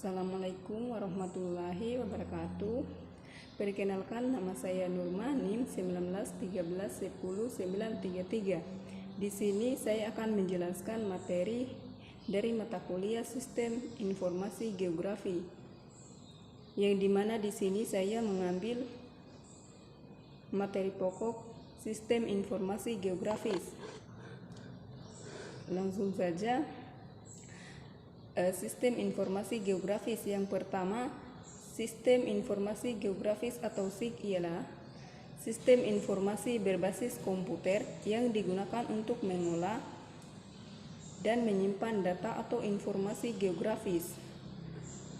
Assalamualaikum warahmatullahi wabarakatuh. Perkenalkan, nama saya Nurma, NIM 1913100933. Di sini saya akan menjelaskan materi dari mata kuliah Sistem Informasi Geografi, yang dimana di sini saya mengambil materi pokok Sistem Informasi Geografis. Langsung saja. Sistem informasi geografis. Yang pertama, sistem informasi geografis atau SIG ialah sistem informasi berbasis komputer yang digunakan untuk mengolah dan menyimpan data atau informasi geografis.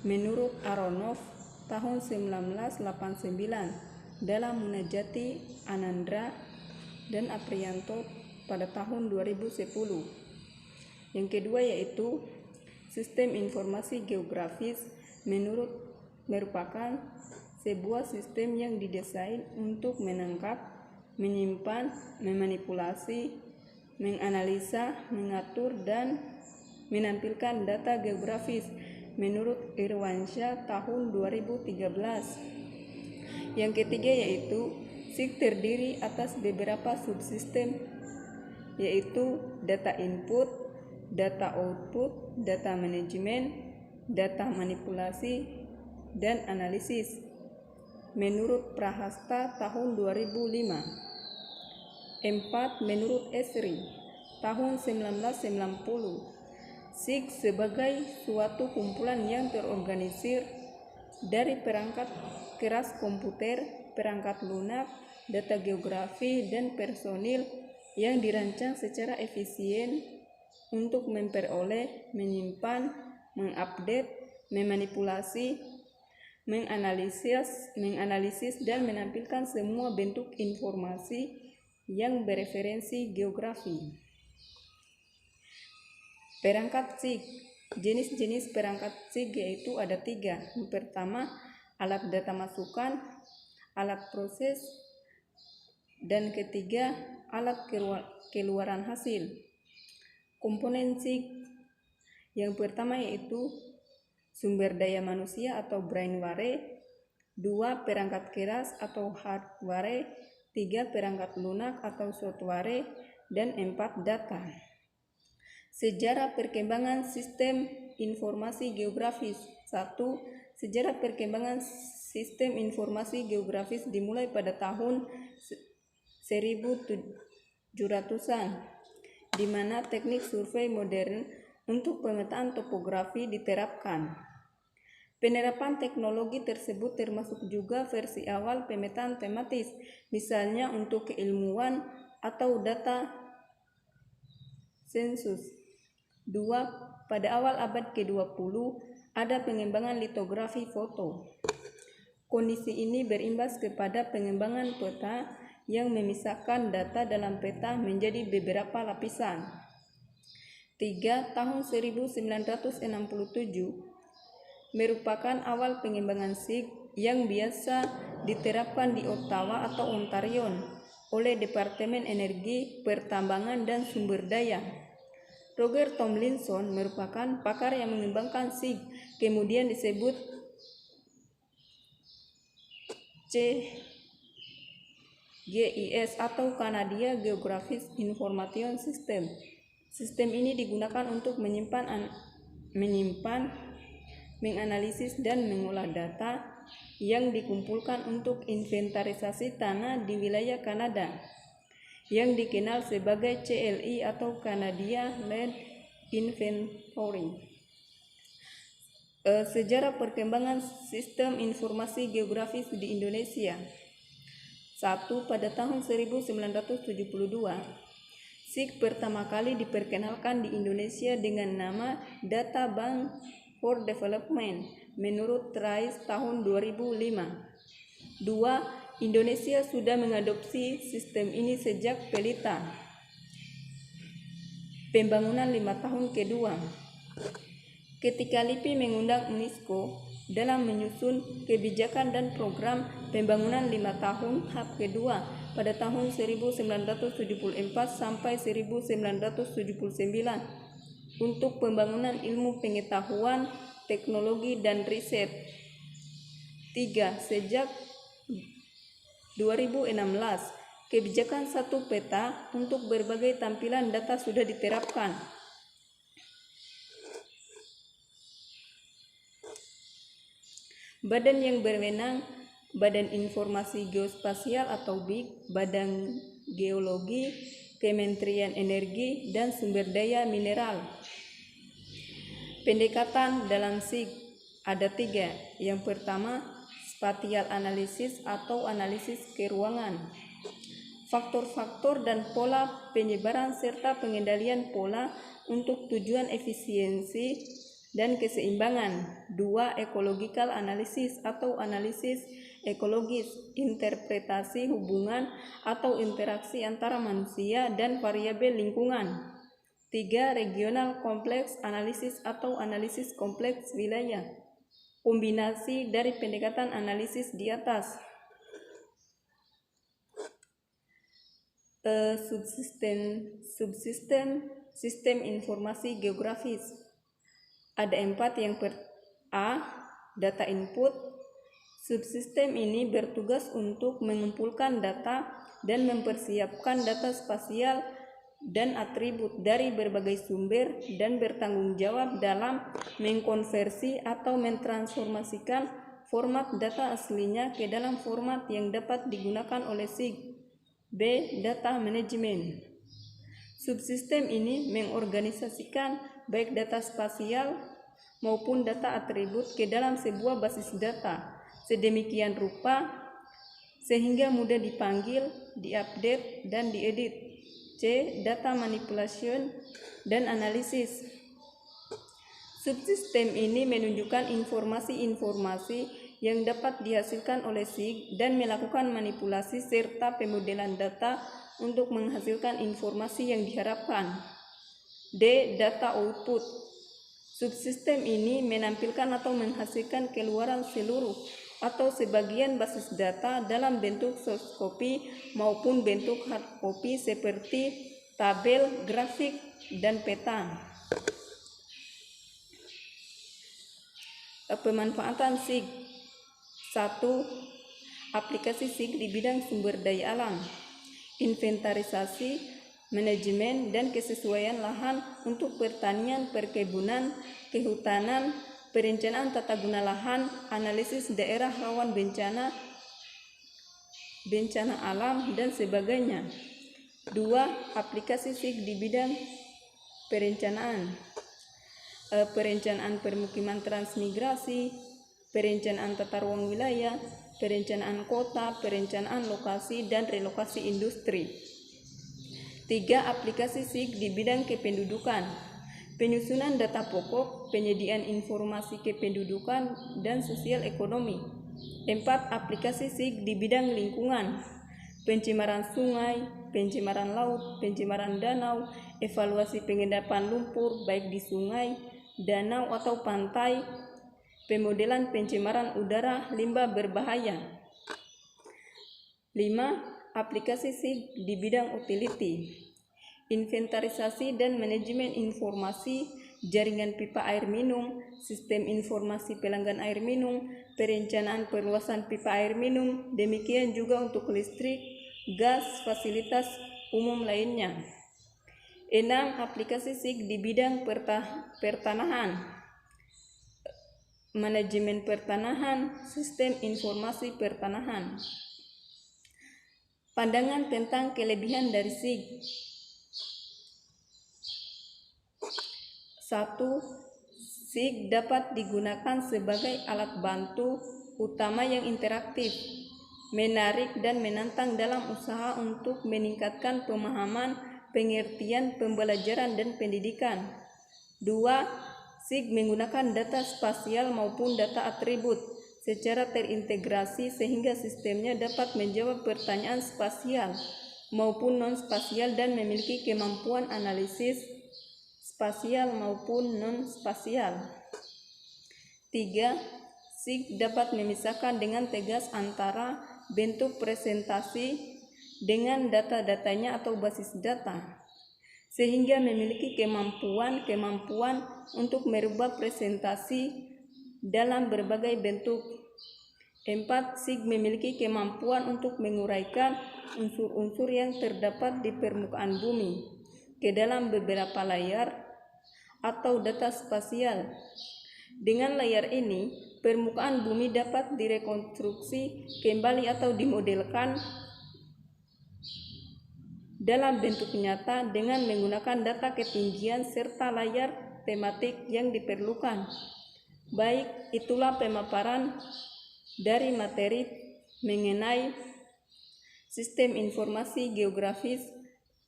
Menurut Aronoff tahun 1989 dalam Munajati Anandra dan Aprianto pada tahun 2010. Yang kedua yaitu sistem informasi geografis merupakan sebuah sistem yang didesain untuk menangkap, menyimpan, memanipulasi, menganalisa, mengatur, dan menampilkan data geografis menurut Irwansyah tahun 2013. Yang ketiga yaitu SIG terdiri atas beberapa subsistem, yaitu data input, data output, data manajemen, data manipulasi, dan analisis menurut Prahasta tahun 2005. 4. Menurut Esri tahun 1990, SIG sebagai suatu kumpulan yang terorganisir dari perangkat keras komputer, perangkat lunak, data geografi, dan personil yang dirancang secara efisien untuk memperoleh, menyimpan, mengupdate, memanipulasi, menganalisis, dan menampilkan semua bentuk informasi yang bereferensi geografi. Perangkat SIG. Jenis-jenis perangkat SIG yaitu ada 3. Yang pertama, alat data masukan, alat proses, dan ketiga, alat keluaran hasil. Komponen SIG yang pertama yaitu sumber daya manusia atau brainware, 2. Perangkat keras atau hardware, 3. Perangkat lunak atau software, dan 4. Data. Sejarah perkembangan sistem informasi geografis. 1. Sejarah perkembangan sistem informasi geografis dimulai pada tahun 1700-an, di mana teknik survei modern untuk pemetaan topografi diterapkan. Penerapan teknologi tersebut termasuk juga versi awal pemetaan tematis, misalnya untuk keilmuan atau data sensus. 2. Pada awal abad ke-20 ada pengembangan litografi foto. Kondisi ini berimbas kepada pengembangan peta yang memisahkan data dalam peta menjadi beberapa lapisan. 3. Tahun 1967 merupakan awal pengembangan SIG yang biasa diterapkan di Ottawa atau Ontario oleh Departemen Energi, Pertambangan, dan Sumber Daya. Roger Tomlinson merupakan pakar yang mengembangkan SIG, kemudian disebut GIS atau Canadian Geographic Information System. Sistem ini digunakan untuk menyimpan, menganalisis, dan mengolah data yang dikumpulkan untuk inventarisasi tanah di wilayah Kanada, yang dikenal sebagai CLI atau Canadian Land Inventory. Sejarah perkembangan sistem informasi geografis di Indonesia. 1. Pada tahun 1972, SIG pertama kali diperkenalkan di Indonesia dengan nama Data Bank for Development menurut TRAIS tahun 2005. 2. Indonesia sudah mengadopsi sistem ini sejak Pelita. Pembangunan 5 tahun kedua. Ketika LIPI mengundang UNESCO dalam menyusun kebijakan dan program pembangunan 5 tahun tahap kedua pada tahun 1974 sampai 1979 untuk pembangunan ilmu pengetahuan, teknologi dan riset. 3. Sejak 2016, kebijakan satu peta untuk berbagai tampilan data sudah diterapkan. Badan yang berwenang, Badan Informasi Geospasial atau BIG, Badan Geologi, Kementerian Energi dan Sumber Daya Mineral. Pendekatan dalam SIG ada 3. Yang pertama, spatial analisis atau analisis keruangan. Faktor-faktor dan pola penyebaran serta pengendalian pola untuk tujuan efisiensi dan keseimbangan. 2. Ecological analysis atau analisis ekologis, interpretasi hubungan atau interaksi antara manusia dan variabel lingkungan. 3. Regional kompleks analisis atau analisis kompleks wilayah, kombinasi dari pendekatan analisis di atas. Subsistem sistem informasi geografis ada 4. Yang A. Data input. Subsistem ini bertugas untuk mengumpulkan data dan mempersiapkan data spasial dan atribut dari berbagai sumber dan bertanggung jawab dalam mengkonversi atau mentransformasikan format data aslinya ke dalam format yang dapat digunakan oleh SIG. B. Data management. Subsistem ini mengorganisasikan baik data spasial maupun data atribut ke dalam sebuah basis data sedemikian rupa sehingga mudah dipanggil, diupdate, dan diedit. C. Data manipulation dan analisis. Subsistem ini menunjukkan informasi-informasi yang dapat dihasilkan oleh SIG dan melakukan manipulasi serta pemodelan data untuk menghasilkan informasi yang diharapkan. D. Data output. Subsistem ini menampilkan atau menghasilkan keluaran seluruh atau sebagian basis data dalam bentuk soft copy maupun bentuk hard copy seperti tabel, grafik, dan peta. Pemanfaatan SIG. 1. Aplikasi SIG di bidang sumber daya alam, inventarisasi, manajemen, dan kesesuaian lahan untuk pertanian, perkebunan, kehutanan, perencanaan tata guna lahan, analisis daerah rawan bencana alam, dan sebagainya. 2. Aplikasi SIG di bidang perencanaan, perencanaan permukiman transmigrasi, perencanaan tata ruang wilayah, perencanaan kota, perencanaan lokasi dan relokasi industri. 3. Aplikasi SIG di bidang kependudukan, penyusunan data pokok, penyediaan informasi kependudukan dan sosial ekonomi. 4. Aplikasi SIG di bidang lingkungan, pencemaran sungai, pencemaran laut, pencemaran danau, evaluasi pengendapan lumpur baik di sungai, danau atau pantai, pemodelan pencemaran udara, limbah berbahaya. 5. Aplikasi SIG di bidang utility, inventarisasi dan manajemen informasi, jaringan pipa air minum, sistem informasi pelanggan air minum, perencanaan perluasan pipa air minum, demikian juga untuk listrik, gas, fasilitas umum lainnya. 6. Aplikasi SIG di bidang pertanahan, manajemen pertanahan, sistem informasi pertanahan. Pandangan tentang kelebihan dari SIG. 1. SIG dapat digunakan sebagai alat bantu utama yang interaktif, menarik dan menantang dalam usaha untuk meningkatkan pemahaman, pengertian, pembelajaran, dan pendidikan. 2. SIG menggunakan data spasial maupun data atribut secara terintegrasi sehingga sistemnya dapat menjawab pertanyaan spasial maupun non-spasial dan memiliki kemampuan analisis spasial maupun non-spasial. 3. SIG dapat memisahkan dengan tegas antara bentuk presentasi dengan data-datanya atau basis data, sehingga memiliki kemampuan untuk merubah presentasi dalam berbagai bentuk. 4. SIG memiliki kemampuan untuk menguraikan unsur-unsur yang terdapat di permukaan bumi ke dalam beberapa layar atau data spasial. Dengan layar ini, permukaan bumi dapat direkonstruksi kembali atau dimodelkan dalam bentuk nyata dengan menggunakan data ketinggian serta layar tematik yang diperlukan. Baik, itulah pemaparan dari materi mengenai sistem informasi geografis.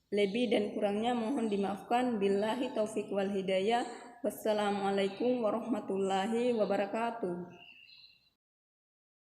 Lebih dan kurangnya mohon dimaafkan. Billahi taufiq wal hidayah. Wassalamualaikum warahmatullahi wabarakatuh.